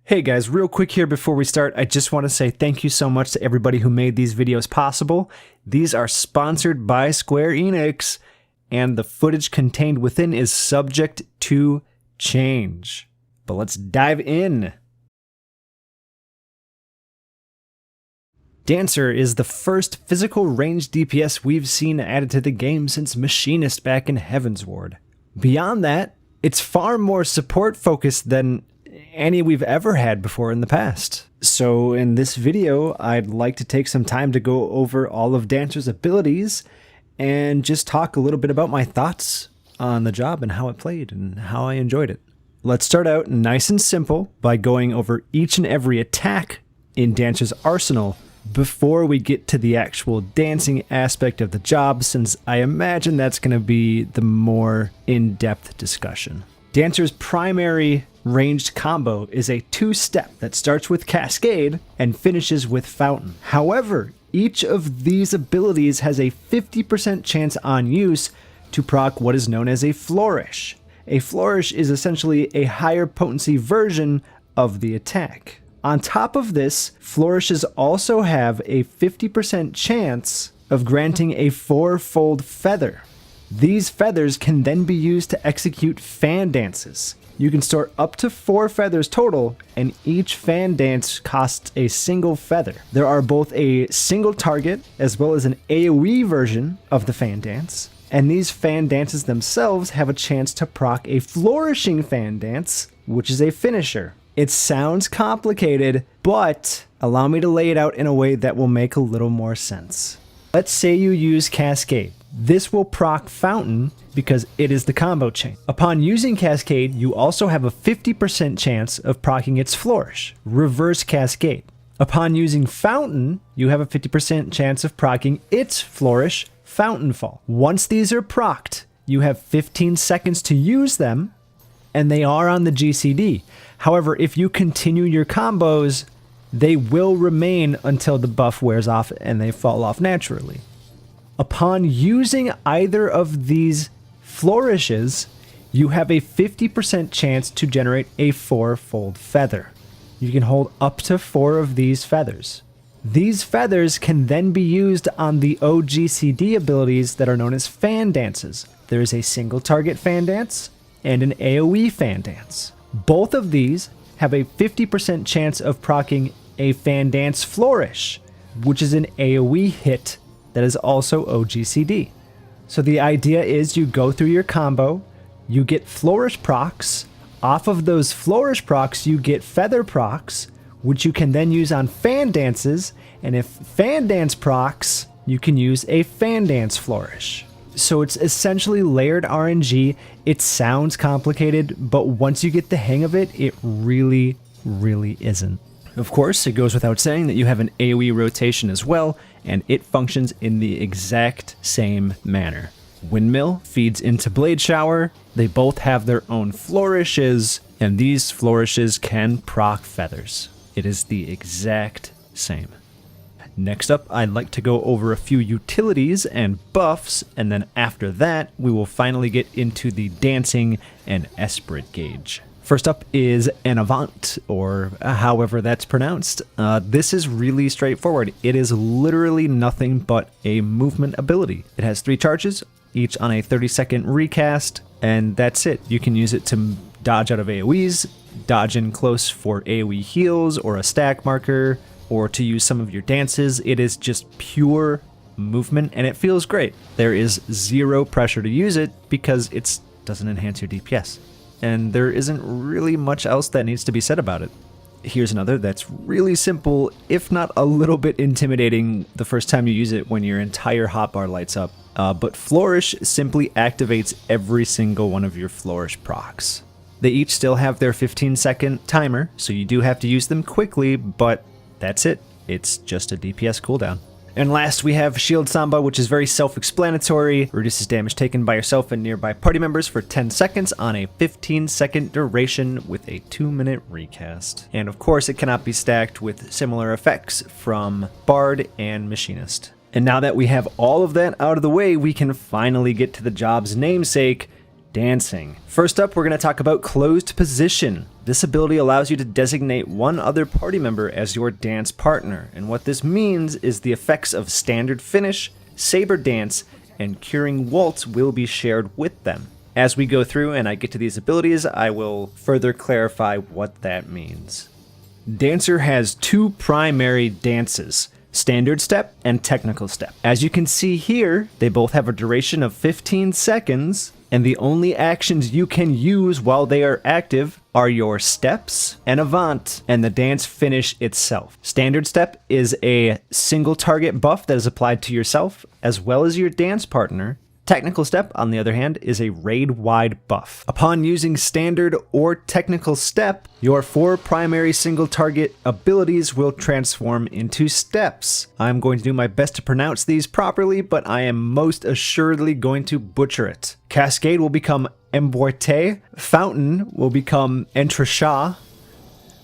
Hey guys, real quick here before we start, I just want to say thank you so much to everybody who made these videos possible. These are sponsored by Square Enix, and the footage contained within is subject to change. But let's dive in. Dancer is the first physical range DPS we've seen added to the game since Machinist back in Heavensward. Beyond that, it's far more support focused than any we've ever had before in the past. So in this video, I'd like to take some time to go over all of Dancer's abilities and just talk a little bit about my thoughts on the job and how it played and how I enjoyed it. Let's start out nice and simple by going over each and every attack in Dancer's arsenal before we get to the actual dancing aspect of the job, since I imagine that's going to be the more in-depth discussion. Dancer's primary ranged combo is a two-step that starts with Cascade and finishes with Fountain. However, each of these abilities has a 50% chance on use to proc what is known as a Flourish. A Flourish is essentially a higher potency version of the attack. On top of this, Flourishes also have a 50% chance of granting a four-fold feather. These feathers can then be used to execute fan dances. You can store up to 4 feathers total, and each fan dance costs a single feather. There are both a single target as well as an AoE version of the fan dance, and these fan dances themselves have a chance to proc a flourishing fan dance, which is a finisher. It sounds complicated, but allow me to lay it out in a way that will make a little more sense. Let's say you use Cascade. This will proc Fountain because it is the combo chain. Upon using Cascade, you also have a 50% chance of proccing its Flourish, Reverse Cascade. Upon using Fountain, you have a 50% chance of proccing its Flourish, Fountain Fall. Once these are procced, you have 15 seconds to use them, and they are on the GCD. However, if you continue your combos, they will remain until the buff wears off and they fall off naturally. Upon using either of these flourishes, you have a 50% chance to generate a four-fold feather. You can hold up to 4 of these feathers. These feathers can then be used on the OGCD abilities that are known as fan dances. There is a single target fan dance and an AoE fan dance. Both of these have a 50% chance of proccing a fan dance flourish, which is an AoE hit that is also OGCD. So the idea is you go through your combo, you get flourish procs, off of those flourish procs you get feather procs, which you can then use on fan dances, and if fan dance procs, you can use a fan dance flourish. So it's essentially layered RNG. It sounds complicated, but once you get the hang of it, it really isn't. Of course, it goes without saying that you have an AoE rotation as well, and it functions in the exact same manner. Windmill feeds into Blade Shower, they both have their own flourishes, and these flourishes can proc feathers. It is the exact same. Next up, I'd like to go over a few utilities and buffs, and then after that, we will finally get into the dancing and esprit gauge. First up is an Avant, or however that's pronounced. This is really straightforward. It is literally nothing but a movement ability. It has 3 charges, each on a 30-second recast, and that's it. You can use it to dodge out of AoEs, dodge in close for AoE heals or a stack marker, or to use some of your dances. It is just pure movement, and it feels great. There is zero pressure to use it because it doesn't enhance your DPS. And there isn't really much else that needs to be said about it. Here's another that's really simple, if not a little bit intimidating the first time you use it when your entire hotbar lights up. But Flourish simply activates every single one of your Flourish procs. They each still have their 15-second timer, so you do have to use them quickly, but that's it. It's just a DPS cooldown. And last, we have Shield Samba, which is very self-explanatory. Reduces damage taken by yourself and nearby party members for 10 seconds on a 15-second duration with a 2-minute recast. And of course, it cannot be stacked with similar effects from Bard and Machinist. And now that we have all of that out of the way, we can finally get to the job's namesake, dancing. First up, we're going to talk about closed position. This ability allows you to designate one other party member as your dance partner, and what this means is the effects of Standard Finish, Saber Dance, and Curing Waltz will be shared with them. As we go through and I get to these abilities, I will further clarify what that means. Dancer has two primary dances, Standard Step and Technical Step. As you can see here, they both have a duration of 15 seconds, and the only actions you can use while they are active are your steps and avant, and the dance finish itself. Standard Step is a single target buff that is applied to yourself, as well as your dance partner. Technical Step, on the other hand, is a raid-wide buff. Upon using Standard or Technical Step, your 4 primary single target abilities will transform into steps. I'm going to do my best to pronounce these properly, but I am most assuredly going to butcher it. Cascade will become Emboîté, Fountain will become Entrechat,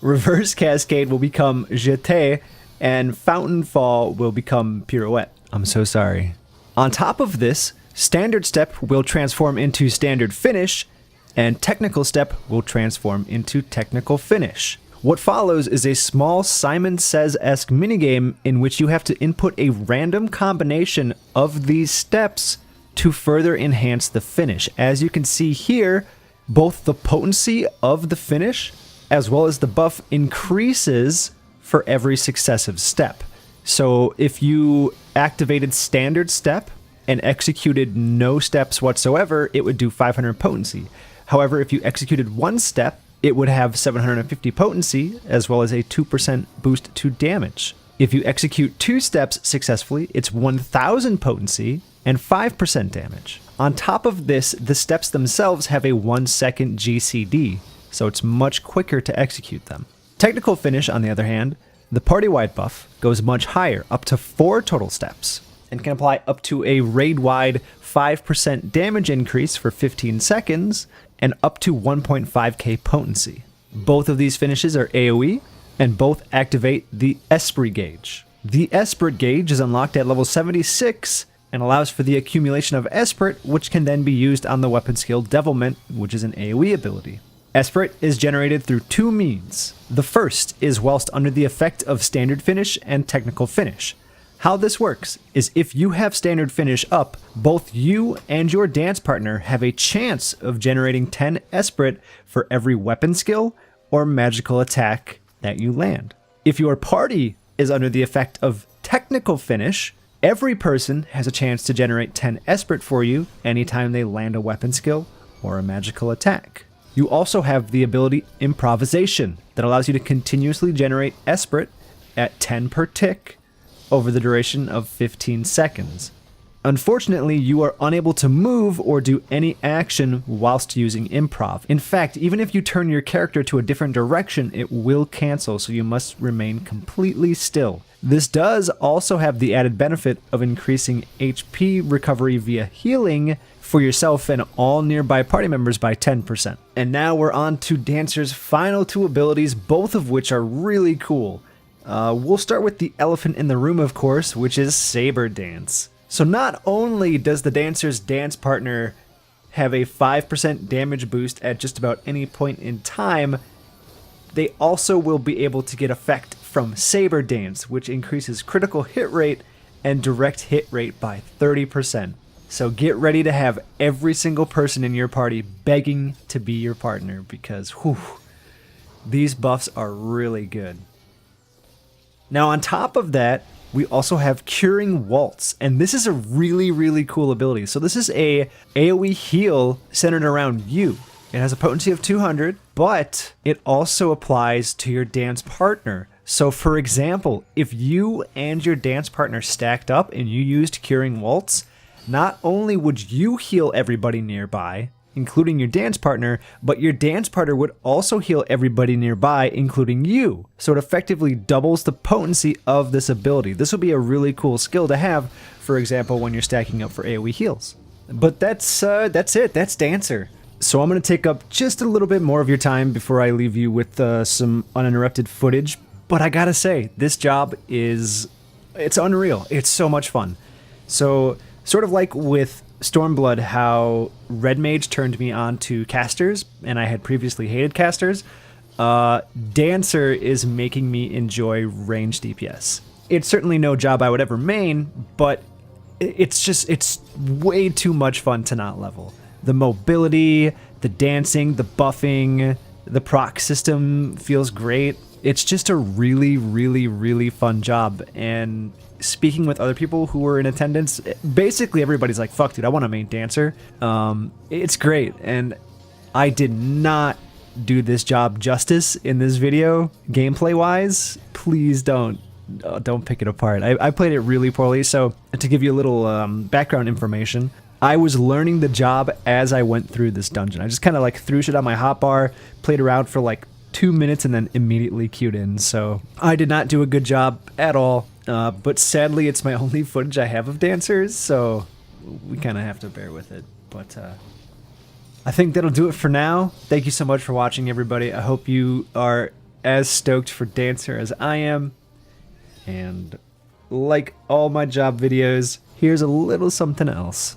Reverse Cascade will become Jeté, and Fountain Fall will become Pirouette. I'm so sorry. On top of this, Standard Step will transform into Standard Finish, and Technical Step will transform into Technical Finish. What follows is a small Simon Says-esque minigame in which you have to input a random combination of these steps to further enhance the finish. As you can see here, both the potency of the finish as well as the buff increases for every successive step. So if you activated Standard Step and executed no steps whatsoever, it would do 500 potency. However, if you executed one step, it would have 750 potency, as well as a 2% boost to damage. If you execute 2 steps successfully, it's 1000 potency and 5% damage. On top of this, the steps themselves have a 1-second GCD, so it's much quicker to execute them. Technical Finish, on the other hand, the party-wide buff goes much higher, up to 4 total steps, and can apply up to a raid-wide 5% damage increase for 15 seconds and up to 1.5k potency. Both of these finishes are AoE, and both activate the Esprit gauge. The Esprit gauge is unlocked at level 76 and allows for the accumulation of Esprit, which can then be used on the weapon skill Devilment, which is an AoE ability. Esprit is generated through 2 means. The first is whilst under the effect of Standard Finish and Technical Finish. How this works is if you have Standard Finish up, both you and your dance partner have a chance of generating 10 Esprit for every weapon skill or magical attack that you land. If your party is under the effect of Technical Finish, every person has a chance to generate 10 Esprit for you anytime they land a weapon skill or a magical attack. You also have the ability Improvisation that allows you to continuously generate Esprit at 10 per tick over the duration of 15 seconds. Unfortunately, you are unable to move or do any action whilst using improv. In fact, even if you turn your character to a different direction, it will cancel, so you must remain completely still. This does also have the added benefit of increasing HP recovery via healing for yourself and all nearby party members by 10%. And now we're on to Dancer's final 2 abilities, both of which are really cool. We'll start with the elephant in the room, of course, which is Saber Dance. So not only does the Dancer's dance partner have a 5% damage boost at just about any point in time, they also will be able to get effect from Saber Dance, which increases critical hit rate and direct hit rate by 30%. So get ready to have every single person in your party begging to be your partner, because these buffs are really good. Now, on top of that, we also have Curing Waltz, and this is a really, really cool ability. So this is a AoE heal centered around you. It has a potency of 200, but it also applies to your dance partner. So for example, if you and your dance partner stacked up and you used Curing Waltz, not only would you heal everybody nearby, including your dance partner, but your dance partner would also heal everybody nearby, including you. So it effectively doubles the potency of this ability. This will be a really cool skill to have, for example, when you're stacking up for AoE heals. But that's it. That's Dancer. So I'm going to take up just a little bit more of your time before I leave you with some uninterrupted footage. But I gotta say, this job it's unreal. It's so much fun. So sort of like with Stormblood, how Red Mage turned me on to casters, and I had previously hated casters, Dancer is making me enjoy ranged DPS. It's certainly no job I would ever main, but it's way too much fun to not level. The mobility, the dancing, the buffing, the proc system feels great. It's just a really, really, really fun job. And speaking with other people who were in attendance, basically everybody's like, fuck dude, I want to main Dancer. It's great. And I did not do this job justice in this video, gameplay wise. Please don't pick it apart. I played it really poorly. So to give you a little background information, I was learning the job as I went through this dungeon. I just kind of like threw shit on my hotbar, played around for like 2 minutes, and then immediately queued in. So I did not do a good job at all. But sadly, it's my only footage I have of dancers, so we kind of have to bear with it. But I think that'll do it for now. Thank you so much for watching, everybody. I hope you are as stoked for Dancer as I am. And like all my job videos, here's a little something else.